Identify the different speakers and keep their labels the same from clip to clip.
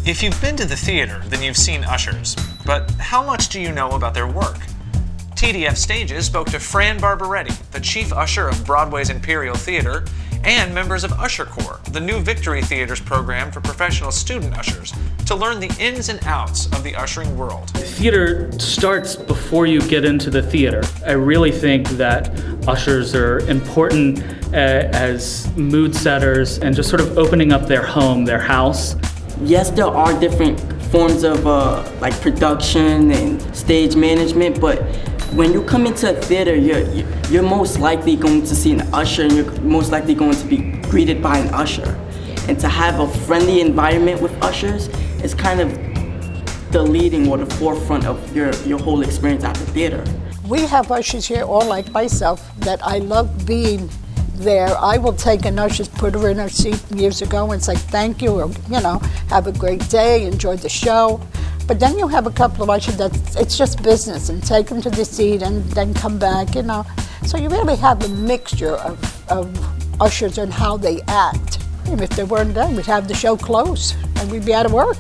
Speaker 1: If you've been to the theater, then you've seen ushers. But how much do you know about their work? TDF Stages spoke to Fran Barbaretti, the chief usher of Broadway's Imperial Theater, and members of Usher Corps, the new Victory Theater's program for professional student ushers, to learn the ins and outs of the ushering world.
Speaker 2: Theater starts before you get into the theater. I really think that ushers are important as mood setters and just sort of opening up their home, their house.
Speaker 3: Yes, there are different forms of like production and stage management, but when you come into a theater, you're most likely going to see an usher, and you're most likely going to be greeted by an usher. And to have a friendly environment with ushers is kind of the leading or the forefront of your whole experience at the theater.
Speaker 4: We have ushers here, all like myself, that I love being there. I will take an usher, put her in her seat years ago and say thank you, or have a great day, enjoy the show. But then you have a couple of ushers that it's just business, and take them to the seat and then come back, So you really have a mixture of ushers and how they act. And if they weren't there, we'd have the show close and we'd be out of work.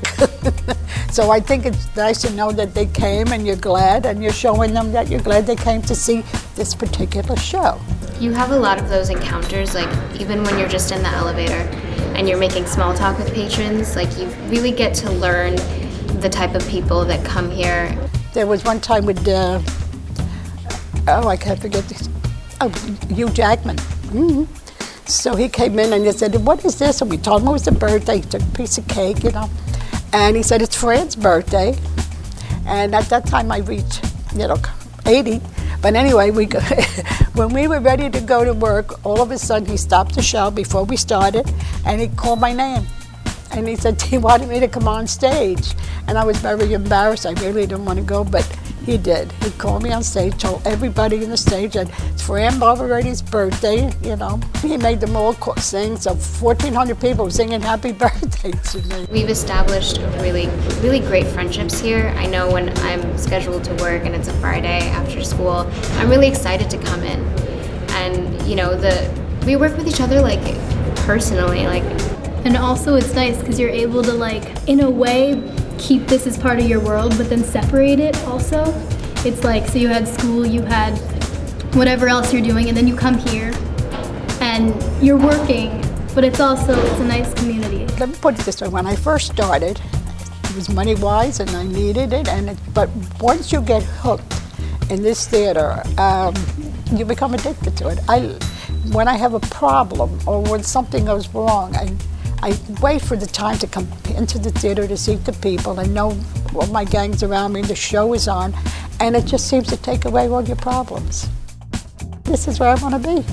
Speaker 4: So I think it's nice to know that they came and you're glad, and you're showing them that you're glad they came to see this particular show.
Speaker 5: You have a lot of those encounters, like even when you're just in the elevator and you're making small talk with patrons, like you really get to learn the type of people that come here.
Speaker 4: There was one time with, I can't forget this, Hugh Jackman. Mm-hmm. So he came in and he said, "What is this?" And we told him it was a birthday. He took a piece of cake, And he said, "It's Fran's birthday." And at that time I reached, 80. But anyway, when we were ready to go to work, all of a sudden he stopped the show before we started, and he called my name. And he said he wanted me to come on stage. And I was very embarrassed. I really didn't want to go, but he did. He called me on stage, told everybody in the stage that it's Fran Barbaretti's birthday, He made them all sing, so 1,400 people singing happy birthday to me.
Speaker 5: We've established really, really great friendships here. I know when I'm scheduled to work and it's a Friday after school, I'm really excited to come in. And, we work with each other, personally,
Speaker 6: And also it's nice because you're able to, in a way, keep this as part of your world, but then separate it also. It's so you had school, you had whatever else you're doing, and then you come here and you're working, but it's a nice community.
Speaker 4: Let me put it this way, when I first started, it was money-wise and I needed it, but once you get hooked in this theater, you become addicted to it. When I have a problem or when something goes wrong, I wait for the time to come into the theater to see the people and know all my gang's around me, the show is on, and it just seems to take away all your problems. This is where I want to be.